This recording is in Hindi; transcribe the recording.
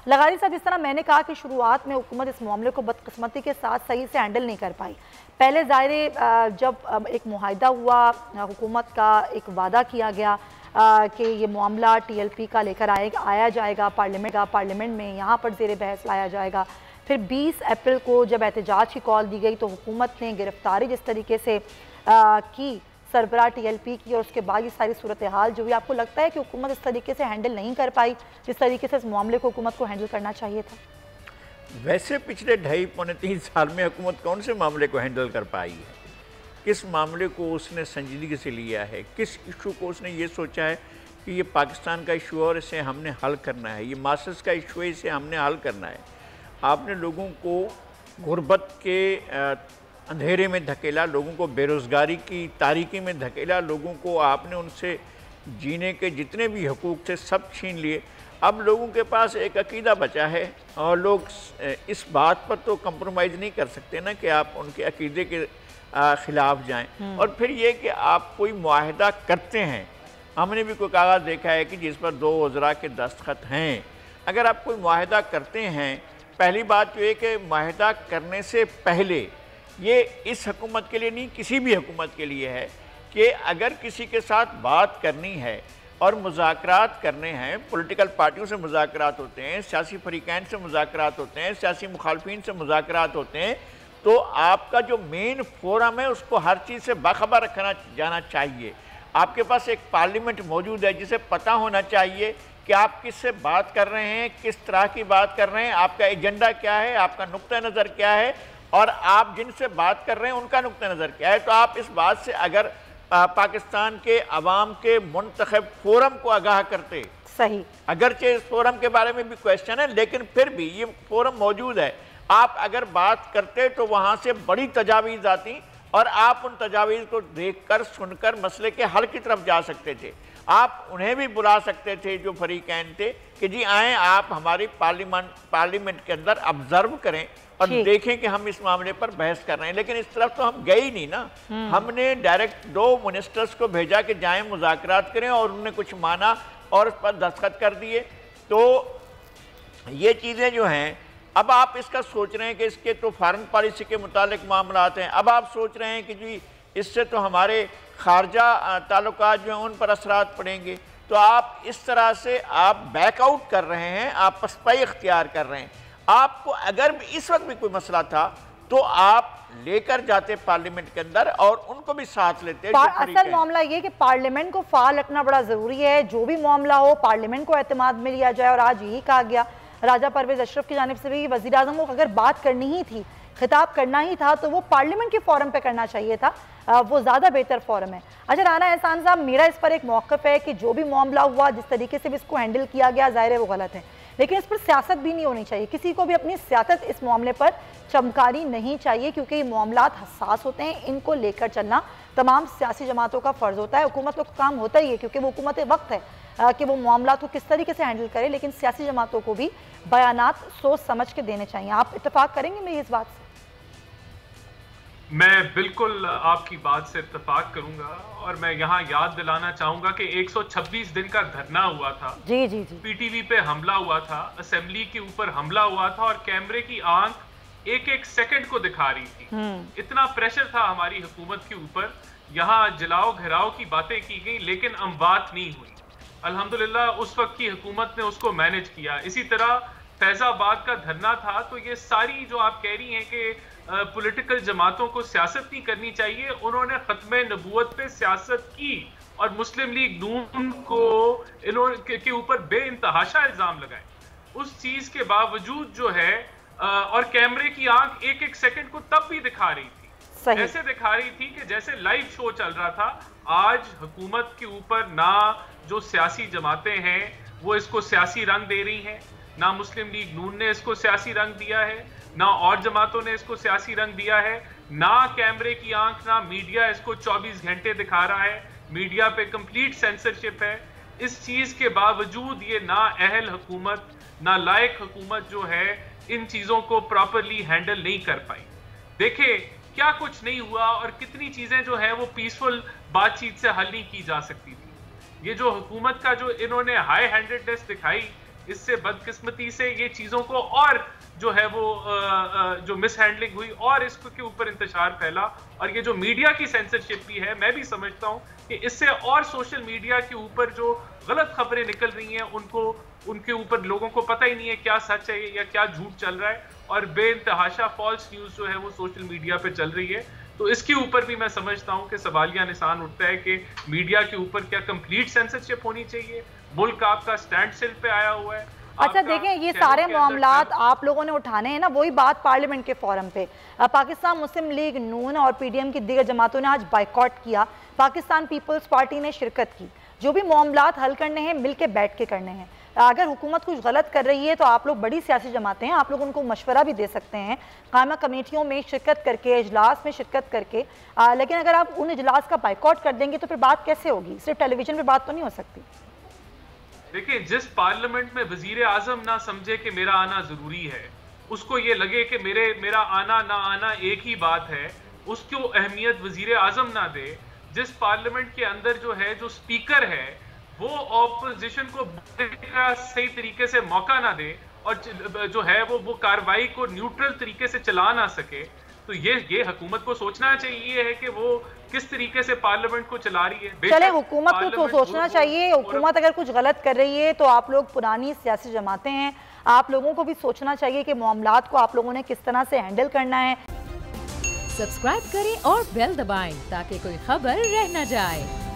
लगारी साहब, जिस तरह मैंने कहा कि शुरुआत में हुकूमत इस मामले को बदकिस्मती के साथ सही से हैंडल नहीं कर पाई। पहले ज़ाहिर जब एक मुआहिदा हुआ, हुकूमत का एक वादा किया गया कि ये मामला TLP का लेकर आया जाएगा पार्लियामेंट में, यहाँ पर ज़ेर बहस लाया जाएगा। फिर 20 अप्रैल को जब एहतजाज की कॉल दी गई तो हुकूमत ने गिरफ्तारी जिस तरीके से की सरबराह TLP की, और उसके बाद ये सारी सूरत हाल जो भी, आपको लगता है कि हुकूमत इस तरीके से हैंडल नहीं कर पाई जिस तरीके से इस मामले को हुकूमत को हैंडल करना चाहिए था? वैसे पिछले 2.5-3 साल में हुकूमत कौन से मामले को हैंडल कर पाई है? किस मामले को उसने संजीदगी से लिया है? किस इशू को उसने ये सोचा है कि ये पाकिस्तान का इशू और इसे हमने हल करना है, ये मास्टर्स का इशू है, इसे हमने हल करना है? आपने लोगों को गुर्बत के अंधेरे में धकेला, लोगों को बेरोज़गारी की तारीकी में धकेला, लोगों को आपने उनसे जीने के जितने भी हकूक़ थे सब छीन लिए। अब लोगों के पास एक अकीदा बचा है और लोग इस बात पर तो कंप्रोमाइज़ नहीं कर सकते ना कि आप उनके अकीदे के ख़िलाफ़ जाएं। और फिर ये कि आप कोई मुआहिदा करते हैं, हमने भी कोई कागज़ देखा है कि जिस पर 2 वज़रा के दस्तखत हैं। अगर आप कोई मुआहिदा करते हैं, पहली बात तो ये कि मुआहिदा करने से पहले ये इस हुकूमत के लिए नहीं, किसी भी हुकूमत के लिए है कि अगर किसी के साथ बात करनी है और मुज़ाकरात करने हैं, पॉलिटिकल पार्टियों से मुज़ाकरात होते हैं, सियासी फरीक़ैन से मुज़ाकरात होते हैं, सियासी मुखालफिन से मुज़ाकरात होते हैं, तो आपका जो मेन फोरम है उसको हर चीज़ से बाखबर रखना जाना चाहिए। आपके पास एक पार्लियामेंट मौजूद है जिसे पता होना चाहिए कि आप किससे बात कर रहे हैं, किस तरह की बात कर रहे हैं, आपका एजेंडा क्या है, आपका नुक्ता नज़र क्या है, और आप जिनसे बात कर रहे हैं उनका नुक्ता नज़र क्या है। तो आप इस बात से अगर पाकिस्तान के अवाम के मुंतखब फोरम को आगाह करते, सही, अगरचे इस फोरम के बारे में भी क्वेश्चन है लेकिन फिर भी ये फोरम मौजूद है, आप अगर बात करते तो वहाँ से बड़ी तजावीज़ आती और आप उन तजावीज़ को देखकर सुनकर मसले के हल की तरफ जा सकते थे। आप उन्हें भी बुला सकते थे जो फरीकैन थे कि जी आएँ, आप हमारी पार्लियामेंट के अंदर ऑब्जर्व करें और देखें कि हम इस मामले पर बहस कर रहे हैं। लेकिन इस तरफ तो हम गए ही नहीं ना। हमने डायरेक्ट 2 मिनिस्टर्स को भेजा कि जाएं मुज़ाकरात करें और उन्होंने कुछ माना और उस पर दस्तखत कर दिए। तो ये चीज़ें जो हैं, अब आप इसका सोच रहे हैं कि इसके तो फॉरेन पॉलिसी के मुतालिक मामलात हैं, अब आप सोच रहे हैं कि जी इससे तो हमारे खारजा ताल्लुकात जो हैं उन पर असरात पड़ेंगे। तो आप इस तरह से आप बैकआउट कर रहे हैं, आप पसपाई इख्तियार कर रहे हैं। आपको अगर भी इस वक्त भी कोई मसला था तो आप लेकर जाते पार्लियामेंट के अंदर और उनको भी साथ लेते। असल मामला ये कि पार्लियामेंट को फाल रखना बड़ा ज़रूरी है। जो भी मामला हो पार्लियामेंट को एतमाद में लिया जाए। और आज यही कहा गया राजा परवेज़ अशरफ की जानिब से भी, वज़ीर आज़म को अगर बात करनी ही थी, खिताब करना ही था, तो वो पार्लियामेंट के फोरम पे करना चाहिए था, वो ज़्यादा बेहतर फोरम है। अच्छा राना एहसान साहब, मेरा इस पर एक मौक़िफ़ है कि जो भी मामला हुआ, जिस तरीके से भी इसको हैंडल किया गया, ज़ाहिर है वो गलत है, लेकिन इस पर सियासत भी नहीं होनी चाहिए। किसी को भी अपनी सियासत इस मामले पर चमकानी नहीं चाहिए, क्योंकि ये मामलात हसास होते हैं, इनको लेकर चलना तमाम सियासी जमातों का फ़र्ज़ होता है। हुकूमत का काम होता ही है, क्योंकि वो हुकूमत वक्त है कि वो मामलात को किस तरीके से हैंडल करे, लेकिन सियासी जमातों को भी बयानात सोच समझ के देने चाहिए। आप इत्तेफाक करेंगे मेरी इस बात से? मैं बिल्कुल आपकी बात से इत्तेफाक करूंगा और मैं यहाँ याद दिलाना चाहूंगा कि 126 दिन का धरना हुआ था। जी जी जी। पीटीवी पे हमला हुआ था, असेंबली के ऊपर हमला हुआ था और कैमरे की आंख एक एक सेकंड को दिखा रही थी। इतना प्रेशर था हमारी हुकूमत के ऊपर। यहाँ जलाओ घिराओ की बातें की गई लेकिन अमवात नहीं हुई। अल्हम्दुलिल्लाह उस वक्त की हुकूमत ने उसको मैनेज किया। इसी तरह फैजाबाद का धरना था। तो ये सारी जो आप कह रही हैं कि पॉलिटिकल जमातों को सियासत नहीं करनी चाहिए, उन्होंने खत्मे नबूवत पे सियासत की और मुस्लिम लीग नून को इन्होंने के ऊपर बेइंतहाशा इल्जाम लगाए। उस चीज के बावजूद जो है और कैमरे की आंख एक एक सेकंड को तब भी दिखा रही थी, ऐसे दिखा रही थी कि जैसे लाइव शो चल रहा था। आज हुकूमत के ऊपर ना जो सियासी जमातें हैं वो इसको सियासी रंग दे रही हैं, ना मुस्लिम लीग नून ने इसको सियासी रंग दिया है, ना और जमातों ने इसको सियासी रंग दिया है, ना कैमरे की आंख, ना मीडिया इसको 24 घंटे दिखा रहा है। मीडिया पे कंप्लीट सेंसरशिप है। इस चीज के बावजूद ये ना अहल हुकूमत, ना लायक हुकूमत जो है इन चीजों को प्रॉपरली हैंडल नहीं कर पाई। देखिए क्या कुछ नहीं हुआ और कितनी चीजें जो है वो पीसफुल बातचीत से हल नहीं की जा सकती थी। ये जो हुकूमत का जो इन्होंने हाई हैंडेडनेस दिखाई इससे बदकिस्मती से ये चीज़ों को और जो है वो जो मिसहैंडलिंग हुई और इसको के ऊपर इंतशार फैला। और ये जो मीडिया की सेंसरशिप भी है, मैं भी समझता हूँ कि इससे और सोशल मीडिया के ऊपर जो गलत खबरें निकल रही हैं उनके ऊपर लोगों को पता ही नहीं है क्या सच है या क्या झूठ चल रहा है, और बेइंतहाशा फॉल्स न्यूज़ जो है वो सोशल मीडिया पे चल रही है। तो इसके ऊपर भी मैं समझता हूँ कि सवालिया निशान उठता है कि मीडिया के ऊपर क्या कंप्लीट सेंसरशिप होनी चाहिए। मुल्क आपका स्टैंड स्टिल पे आया हुआ है। अच्छा देखें, ये सारे मामलात आप लोगों ने उठाने हैं ना, वही बात पार्लियामेंट के फोरम पे पाकिस्तान मुस्लिम लीग नून और पीडीएम की दीगर जमातों ने आज बाइकॉट किया, पाकिस्तान पीपल्स पार्टी ने शिरकत की। जो भी मामलात हल करने हैं मिल के बैठ के करने हैं। अगर हुकूमत कुछ गलत कर रही है तो आप लोग बड़ी सियासी जमातें हैं, आप लोग उनको मशवरा भी दे सकते हैं कायमा कमेटियों में शिरकत करके, इजलास में शिरकत करके। लेकिन अगर आप उन इजलास का बाइकॉट कर देंगे तो फिर बात कैसे होगी? सिर्फ टेलीविजन पर बात तो नहीं हो सकती। देखिए, जिस पार्लियामेंट में वजीर आजम ना समझे कि मेरा आना जरूरी है, उसको ये लगे कि मेरा आना ना आना एक ही बात है, उसको अहमियत वजीर आजम ना दे, जिस पार्लियामेंट के अंदर जो है जो स्पीकर है वो ऑपोजिशन को सही तरीके से मौका ना दे और जो है वो कार्रवाई को न्यूट्रल तरीके से चला ना सके, तो ये हुकूमत को सोचना चाहिए है कि वो किस तरीके से पार्लियामेंट को चला रही है। चले, हुकूमत को सोचना चाहिए। हुकूमत अगर कुछ गलत कर रही है तो आप लोग पुरानी सियासी जमातें हैं, आप लोगों को भी सोचना चाहिए कि मामलात को आप लोगों ने किस तरह से हैंडल करना है। सब्सक्राइब करें और बेल दबाएं ताकि कोई खबर रह न जाए।